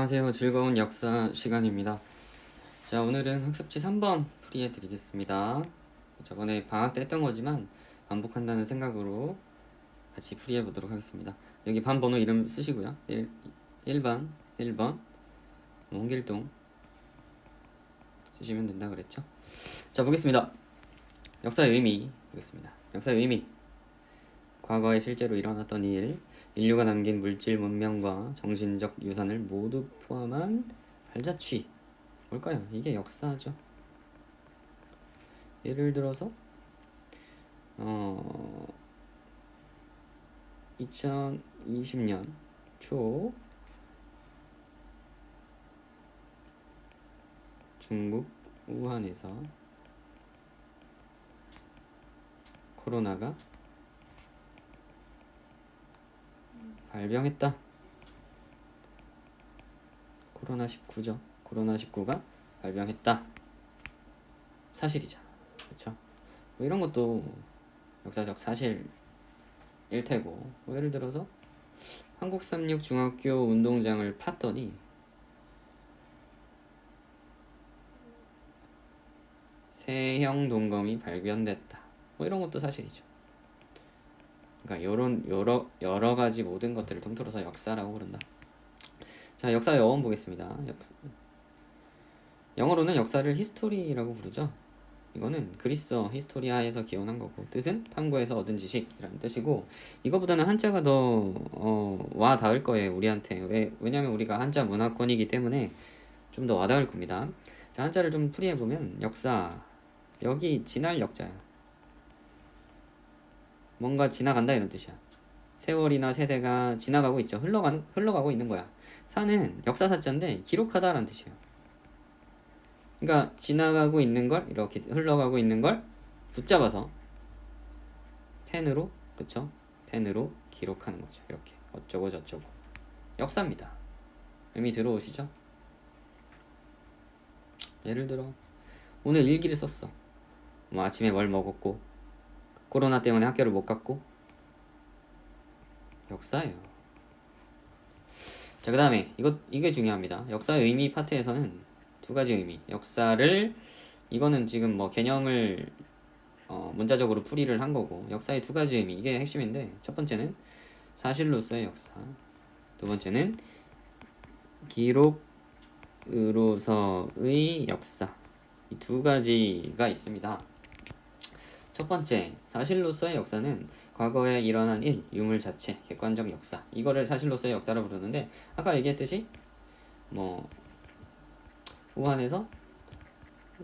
안녕하세요. 즐거운 역사 시간입니다. 자, 오늘은 학습지 3번 풀이해 드리겠습니다. 저번에 방학 때 했던 거지만 반복한다는 생각으로 같이 풀이해 보도록 하겠습니다. 여기 반 번호 이름 쓰시고요. 1번, 1번, 홍길동 쓰시면 된다 그랬죠. 자, 보겠습니다. 역사의 의미 보겠습니다. 역사의 의미. 과거에 실제로 일어났던 일, 인류가 남긴 물질 문명과 정신적 유산을 모두 포함한 발자취. 뭘까요? 이게 역사죠. 예를 들어서 2020년 초 중국 우한에서 코로나가 발병했다. 코로나19죠. 코로나19가 발병했다. 사실이잖아. 그렇죠? 뭐 이런 것도 역사적 사실일 테고, 뭐 예를 들어서 한국36 중학교 운동장을 팠더니 세형 동검이 발견됐다. 뭐 이런 것도 사실이죠. 그러니까 이런 여러 가지 모든 것들을 통틀어서 역사라고 그런다. 자, 역사 어원 보겠습니다. 영어로는 역사를 히스토리라고 부르죠. 이거는 그리스어 히스토리아에서 기원한 거고, 뜻은 탐구에서 얻은 지식이라는 뜻이고, 이거보다는 한자가 더 와 닿을 거예요, 우리한테. 왜냐면 우리가 한자 문화권이기 때문에 좀 더 와닿을 겁니다. 자, 한자를 좀 풀이해보면 역사, 여기 지날 역자야. 뭔가 지나간다 이런 뜻이야. 세월이나 세대가 지나가고 있죠. 흘러가고 있는 거야. 사는 역사사자인데 기록하다라는 뜻이에요. 그러니까 지나가고 있는 걸, 이렇게 흘러가고 있는 걸 붙잡아서 펜으로, 그쵸? 펜으로 기록하는 거죠. 이렇게 어쩌고 저쩌고. 역사입니다. 의미 들어오시죠? 예를 들어 오늘 일기를 썼어. 뭐 아침에 뭘 먹었고, 코로나 때문에 학교를 못 갔고. 역사예요. 자, 그 다음에 이게 중요합니다. 역사의 의미 파트에서는 두 가지 의미. 역사를, 이거는 지금 뭐 개념을 문자적으로 풀이를 한 거고, 역사의 두 가지 의미, 이게 핵심인데, 첫 번째는 사실로서의 역사, 두 번째는 기록으로서의 역사. 이 두 가지가 있습니다. 첫 번째, 사실로서의 역사는 과거에 일어난 일, 유물 자체, 객관적 역사, 이거를 사실로서의 역사라 부르는데, 아까 얘기했듯이 뭐 우한에서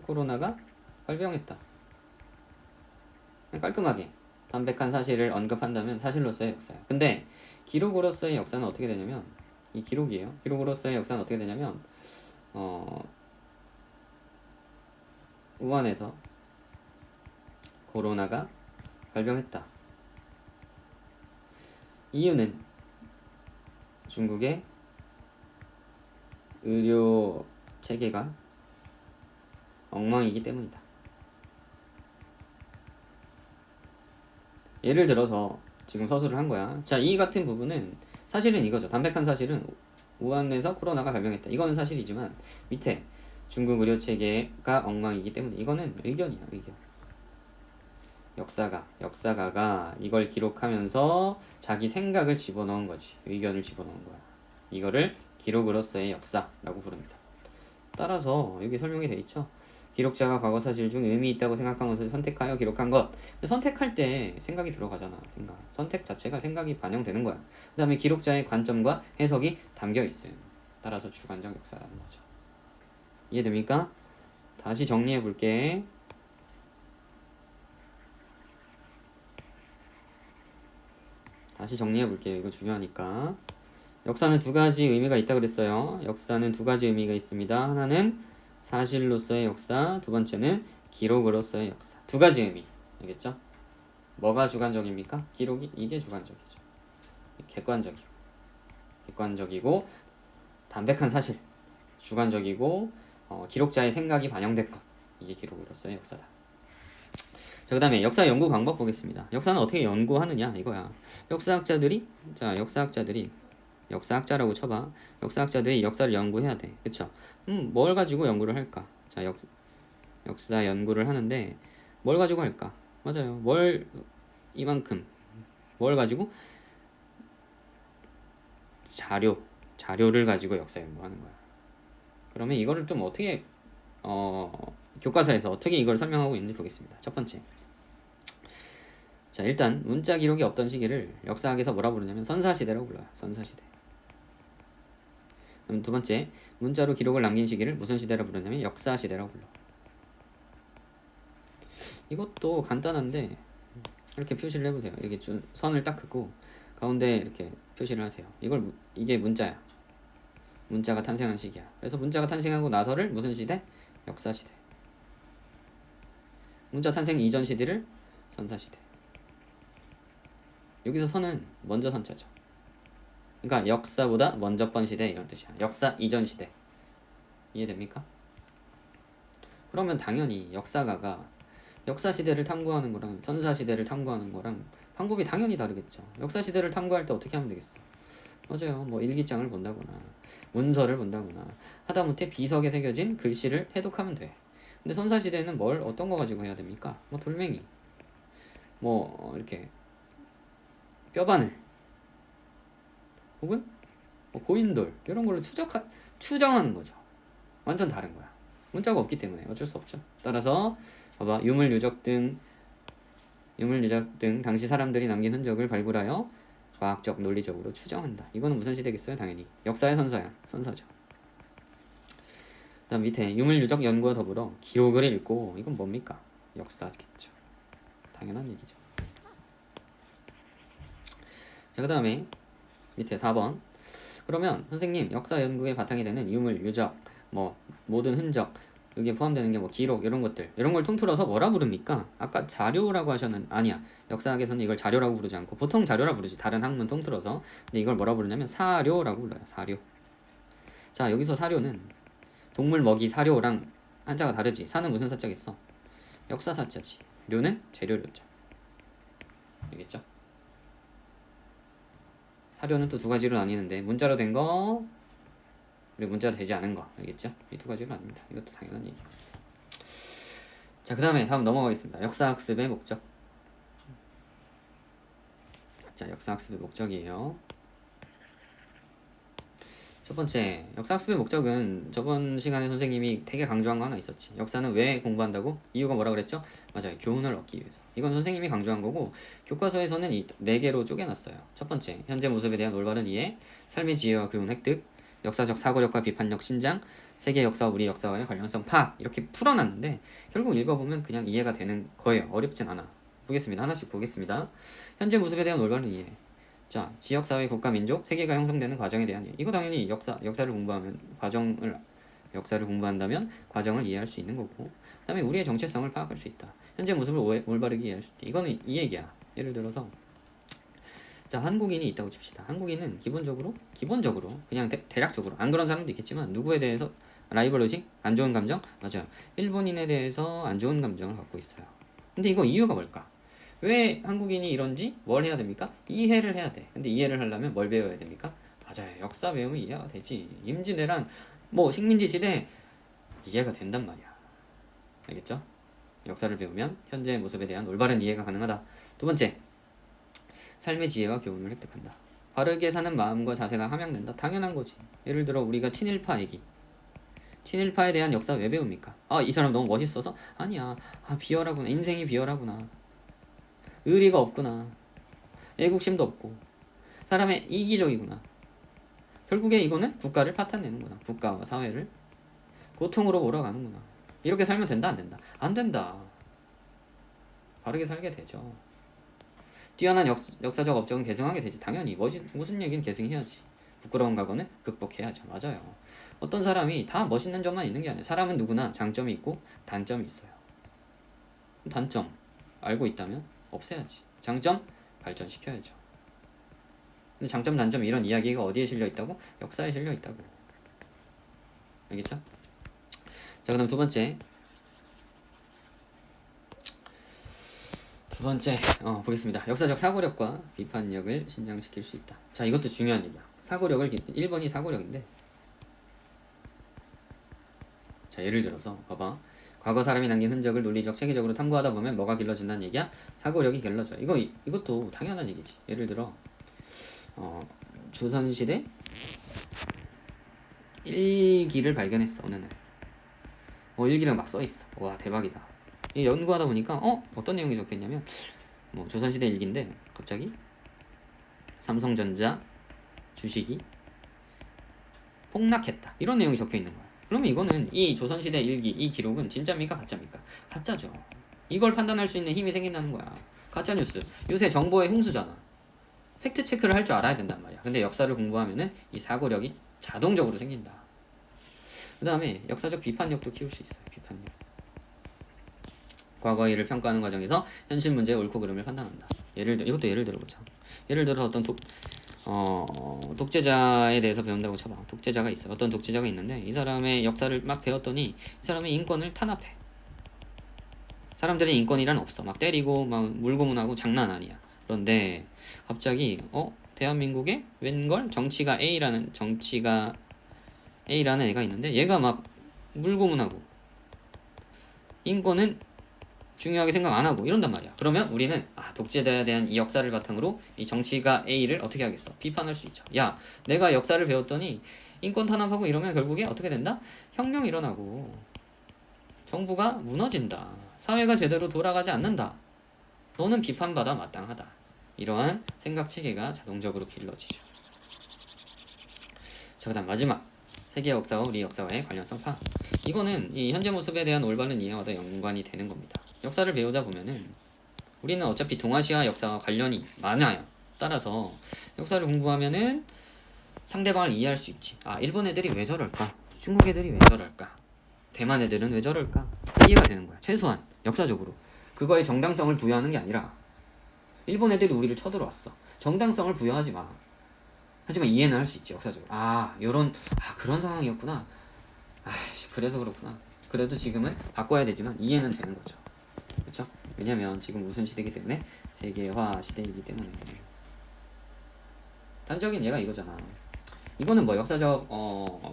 코로나가 발병했다. 깔끔하게 담백한 사실을 언급한다면 사실로서의 역사예요. 근데 기록으로서의 역사는 어떻게 되냐면, 이 기록이에요. 기록으로서의 역사는 어떻게 되냐면 우한에서 코로나가 발병했다. 이유는 중국의 의료 체계가 엉망이기 때문이다. 예를 들어서 지금 서술을 한 거야. 자, 이 같은 부분은 사실은 이거죠. 담백한 사실은 우한에서 코로나가 발병했다. 이거는 사실이지만 밑에 중국 의료 체계가 엉망이기 때문에, 이거는 의견이야, 의견. 역사가가 이걸 기록하면서 자기 생각을 집어넣은 거지. 의견을 집어넣은 거야. 이거를 기록으로서의 역사라고 부릅니다. 따라서 여기 설명이 돼 있죠. 기록자가 과거 사실 중 의미 있다고 생각한 것을 선택하여 기록한 것. 선택할 때 생각이 들어가잖아. 선택 자체가 생각이 반영되는 거야. 그 다음에 기록자의 관점과 해석이 담겨 있음. 따라서 주관적 역사라는 거죠. 이해됩니까? 다시 정리해 볼게. 이거 중요하니까. 역사는 두 가지 의미가 있다 그랬어요. 역사는 두 가지 의미가 있습니다. 하나는 사실로서의 역사, 두 번째는 기록으로서의 역사. 두 가지 의미. 알겠죠? 뭐가 주관적입니까? 기록이, 이게 주관적이죠. 객관적이고 담백한 사실. 주관적이고 기록자의 생각이 반영된 것. 이게 기록으로서의 역사다. 자, 그 다음에 역사 연구 방법 보겠습니다. 역사는 어떻게 연구하느냐 이거야. 역사학자들이 역사학자라고 쳐봐. 역사학자들이 역사를 연구해야 돼. 그쵸? 뭘 가지고 연구를 할까? 자, 역사 연구를 하는데 뭘 가지고 할까? 맞아요. 이만큼 뭘 가지고? 자료를 가지고 역사 연구하는 거야. 그러면 이거를 좀 어떻게 교과서에서 어떻게 이걸 설명하고 있는지 보겠습니다. 첫 번째. 자, 일단 문자 기록이 없던 시기를 역사학에서 뭐라 부르냐면 선사시대라고 불러요. 선사시대. 그럼 두 번째, 문자로 기록을 남긴 시기를 무슨 시대라 부르냐면 역사시대라고 불러. 이것도 간단한데 이렇게 표시를 해보세요. 이렇게 선을 딱 긋고 가운데 이렇게 표시를 하세요. 이게 문자야. 문자가 탄생한 시기야. 그래서 문자가 탄생하고 나서를 무슨 시대? 역사시대. 문자 탄생 이전 시대를 선사시대. 여기서 선은 먼저 선자죠. 그러니까 역사보다 먼저 번 시대 이런 뜻이야. 역사 이전 시대. 이해됩니까? 그러면 당연히 역사가가 역사 시대를 탐구하는 거랑 선사 시대를 탐구하는 거랑 방법이 당연히 다르겠죠. 역사 시대를 탐구할 때 어떻게 하면 되겠어? 맞아요. 뭐 일기장을 본다거나 문서를 본다거나 하다못해 비석에 새겨진 글씨를 해독하면 돼. 근데 선사 시대는 어떤 거 가지고 해야 됩니까? 뭐 돌멩이, 이렇게 뼈바늘, 혹은 고인돌 이런 걸로 추정하는 거죠. 완전 다른 거야. 문자가 없기 때문에 어쩔 수 없죠. 따라서 봐봐, 유물 유적 등 당시 사람들이 남긴 흔적을 발굴하여 과학적 논리적으로 추정한다. 이거는 무슨 시대겠어요? 당연히 역사의 선사죠. 그다음 밑에 유물 유적 연구와 더불어 기록을 읽고, 이건 뭡니까? 역사겠죠. 당연한 얘기죠. 자, 그 다음에 밑에 4번. 그러면 선생님, 역사 연구의 바탕이 되는 유물 유적, 모든 흔적, 여기에 포함되는 게 기록 이런 걸 통틀어서 뭐라 부릅니까? 아까 자료라고 아니야. 역사학에서는 이걸 자료라고 부르지 않고 보통 자료라 부르지. 다른 학문 통틀어서. 근데 이걸 뭐라 부르냐면 사료라고 불러요. 사료. 자, 여기서 사료는 동물 먹이 사료랑 한자가 다르지. 사는 무슨 사자겠어? 역사 사자지. 료는 재료료죠. 알겠죠? 사료는 또 두 가지로 나뉘는데 문자로 된 거, 그리고 문자로 되지 않은 거. 알겠죠? 이 두 가지로 나뉩니다. 이것도 당연한 얘기예요. 자, 그 다음에 다음 넘어가겠습니다. 역사학습의 목적. 자, 역사학습의 목적이에요. 첫 번째, 역사학습의 목적은 저번 시간에 선생님이 되게 강조한 거 하나 있었지. 역사는 왜 공부한다고? 이유가 뭐라 그랬죠? 맞아요. 교훈을 얻기 위해서. 이건 선생님이 강조한 거고, 교과서에서는 이 4개로 쪼개놨어요. 첫 번째, 현재 모습에 대한 올바른 이해, 삶의 지혜와 교훈 획득, 역사적 사고력과 비판력 신장, 세계 역사와 우리 역사와의 관련성 파악, 이렇게 풀어놨는데 결국 읽어보면 그냥 이해가 되는 거예요. 어렵진 않아. 보겠습니다. 하나씩 보겠습니다. 현재 모습에 대한 올바른 이해. 자, 지역, 사회, 국가, 민족, 세계가 형성되는 과정에 대한 이해. 이거 당연히 역사를 공부한다면 과정을 이해할 수 있는 거고, 그다음에 우리의 정체성을 파악할 수 있다. 현재 모습을 올바르게 이해할 수 있다. 이거는 이 얘기야. 예를 들어서 자, 한국인이 있다고 칩시다. 한국인은 기본적으로 그냥 대략적으로, 안 그런 사람도 있겠지만 누구에 대해서 라이벌 의식, 안 좋은 감정, 맞아요. 일본인에 대해서 안 좋은 감정을 갖고 있어요. 근데 이거 이유가 뭘까? 왜 한국인이 이런지 뭘 해야 됩니까? 이해를 해야 돼. 근데 이해를 하려면 뭘 배워야 됩니까? 맞아요. 역사 배우면 이해가 되지. 임진왜란, 식민지 시대 이해가 된단 말이야. 알겠죠? 역사를 배우면 현재의 모습에 대한 올바른 이해가 가능하다. 두 번째, 삶의 지혜와 교훈을 획득한다. 바르게 사는 마음과 자세가 함양된다. 당연한 거지. 예를 들어 우리가 친일파 얘기. 친일파에 대한 역사 왜 배웁니까? 이 사람 너무 멋있어서? 아니야. 비열하구나. 인생이 비열하구나. 의리가 없구나. 애국심도 없고. 사람의 이기적이구나. 결국에 이거는 국가를 파탄내는구나. 국가와 사회를 고통으로 몰아가는구나. 이렇게 살면 된다, 안 된다? 안 된다. 바르게 살게 되죠. 뛰어난 역사적 업적은 계승하게 되지. 당연히 무슨 얘기는 계승해야지. 부끄러운 과거는 극복해야죠. 맞아요. 어떤 사람이 다 멋있는 점만 있는 게 아니에요. 사람은 누구나 장점이 있고 단점이 있어요. 단점 알고 있다면 없애야지. 장점 발전시켜야죠. 근데 장점 단점 이런 이야기가 어디에 실려 있다고? 역사에 실려 있다고. 알겠죠? 자, 그다음 두 번째 보겠습니다. 역사적 사고력과 비판력을 신장시킬 수 있다. 자, 이것도 중요한 얘기야. 사고력을 1번이 사고력인데, 자 예를 들어서 봐봐. 과거 사람이 남긴 흔적을 논리적 체계적으로 탐구하다 보면 뭐가 길러진다는 얘기야? 사고력이 길러져. 이것도 당연한 얘기지. 예를 들어 조선시대 일기를 발견했어 어느 날. 일기랑 막 써있어. 와 대박이다. 이 연구하다 보니까 어떤 내용이 적혀있냐면 뭐 조선시대 일기인데 갑자기 삼성전자 주식이 폭락했다 이런 내용이 적혀있는 거야. 그러면 이거는 이 조선시대 일기 이 기록은 진짜입니까 가짜입니까? 가짜죠. 이걸 판단할 수 있는 힘이 생긴다는 거야. 가짜뉴스 요새 정보의 홍수잖아. 팩트 체크를 할 줄 알아야 된단 말이야. 근데 역사를 공부하면은 이 사고력이 자동적으로 생긴다. 그 다음에 역사적 비판력도 키울 수 있어요. 비판력. 과거의 일을 평가하는 과정에서 현실 문제의 옳고 그름을 판단한다. 이것도 예를 들어보자. 예를 들어 어떤 독재자에 대해서 배운다고 쳐봐. 독재자가 있어. 어떤 독재자가 있는데 이 사람의 역사를 막 배웠더니 이 사람의 인권을 탄압해. 사람들의 인권이란 없어. 막 때리고 막 물고문하고 장난 아니야. 그런데 갑자기 대한민국에 웬걸 정치가 A라는 애가 있는데 얘가 막 물고문하고 인권은 중요하게 생각 안 하고 이런단 말이야. 그러면 우리는 독재자에 대한 이 역사를 바탕으로 이 정치가 A를 어떻게 하겠어? 비판할 수 있죠. 야, 내가 역사를 배웠더니 인권 탄압하고 이러면 결국에 어떻게 된다? 혁명 일어나고 정부가 무너진다. 사회가 제대로 돌아가지 않는다. 너는 비판받아 마땅하다. 이러한 생각 체계가 자동적으로 길러지죠. 자, 그다음 마지막 세계 역사와 우리 역사와의 관련성 파악. 이거는 이 현재 모습에 대한 올바른 이해와도 연관이 되는 겁니다. 역사를 배우다 보면은 우리는 어차피 동아시아 역사와 관련이 많아요. 따라서 역사를 공부하면은 상대방을 이해할 수 있지. 일본 애들이 왜 저럴까? 중국 애들이 왜 저럴까? 대만 애들은 왜 저럴까? 이해가 되는 거야. 최소한 역사적으로. 그거에 정당성을 부여하는 게 아니라 일본 애들이 우리를 쳐들어왔어. 정당성을 부여하지 마. 하지만 이해는 할 수 있지. 역사적으로. 그런 상황이었구나. 그래서 그렇구나. 그래도 지금은 바꿔야 되지만 이해는 되는 거죠. 그렇죠? 왜냐면 지금 무슨 시대이기 때문에 세계화 시대이기 때문에. 단적인 예가 이거잖아. 이거는 뭐 역사적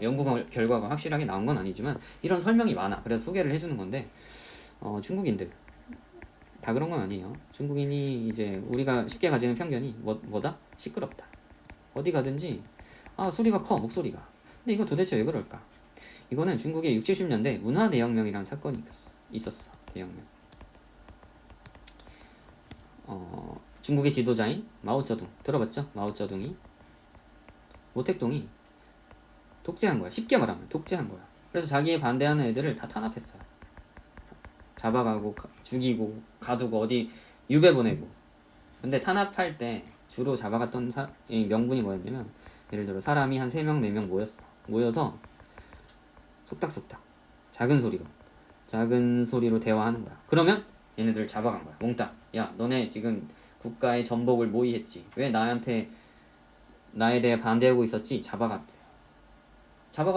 연구 결과가 확실하게 나온 건 아니지만 이런 설명이 많아. 그래서 소개를 해주는 건데 중국인들 다 그런 건 아니에요. 중국인이 이제 우리가 쉽게 가지는 편견이 뭐다? 시끄럽다. 어디 가든지 소리가 커 목소리가. 근데 이거 도대체 왜 그럴까? 이거는 중국의 60, 70년대 문화 대혁명이라는 사건이 있었어. 대혁명. 중국의 지도자인 마오쩌둥 들어봤죠? 마오쩌둥이 모택동이 독재한 거야. 쉽게 말하면 독재한 거야. 그래서 자기에 반대하는 애들을 다 탄압했어요. 잡아가고 죽이고 가두고 어디 유배 보내고. 근데 탄압할 때 주로 잡아갔던 명분이 뭐였냐면 예를 들어 사람이 한 3명 4명 모여서 속닥속닥 작은 소리로 대화하는 거야. 그러면 얘네들을 잡아간 거야. 몽땅. 야, 너네 지금 국가의 전복을 모의했지. 왜 나에 대해 반대하고 있었지? 잡아가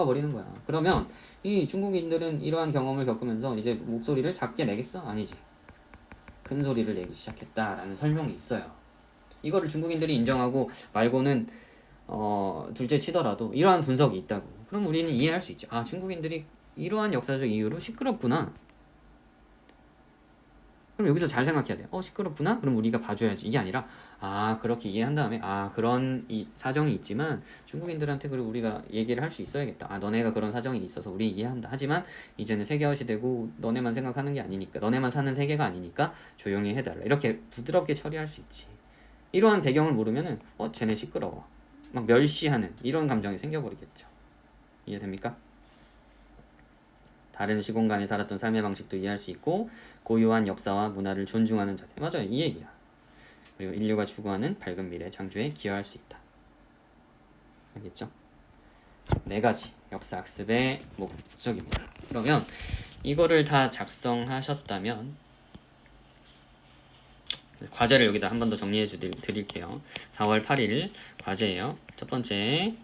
버리는 거야. 그러면 이 중국인들은 이러한 경험을 겪으면서 이제 목소리를 작게 내겠어? 아니지. 큰 소리를 내기 시작했다라는 설명이 있어요. 이거를 중국인들이 인정하고 말고는 둘째 치더라도 이러한 분석이 있다고. 그럼 우리는 이해할 수 있죠. 중국인들이 이러한 역사적 이유로 시끄럽구나. 그럼 여기서 잘 생각해야 돼. 시끄럽구나? 그럼 우리가 봐줘야지. 이게 아니라 그렇게 이해한 다음에 그런 이 사정이 있지만 중국인들한테 그리고 우리가 얘기를 할 수 있어야겠다. 너네가 그런 사정이 있어서 우리 이해한다. 하지만 이제는 세계화 시대고 너네만 생각하는 게 아니니까 너네만 사는 세계가 아니니까 조용히 해달라. 이렇게 부드럽게 처리할 수 있지. 이러한 배경을 모르면은 쟤네 시끄러워. 막 멸시하는 이런 감정이 생겨버리겠죠. 이해됩니까? 다른 시공간에 살았던 삶의 방식도 이해할 수 있고 고유한 역사와 문화를 존중하는 자세. 맞아요. 이 얘기야. 그리고 인류가 추구하는 밝은 미래 창조에 기여할 수 있다. 알겠죠? 4가지 역사 학습의 목적입니다. 그러면 이거를 다 작성하셨다면 과제를 여기다 한 번 더 정리해 드릴게요. 4월 8일 과제예요. 첫 번째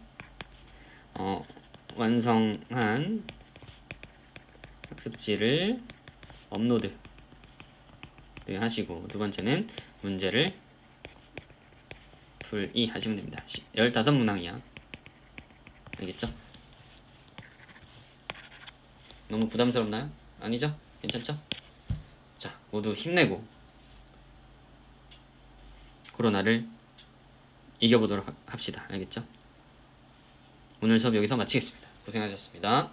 완성한 학습지를 업로드 하시고 두 번째는 문제를 풀이 하시면 됩니다. 15문항이야. 알겠죠? 너무 부담스럽나요? 아니죠? 괜찮죠? 자, 모두 힘내고 코로나를 이겨보도록 합시다. 알겠죠? 오늘 수업 여기서 마치겠습니다. 고생하셨습니다.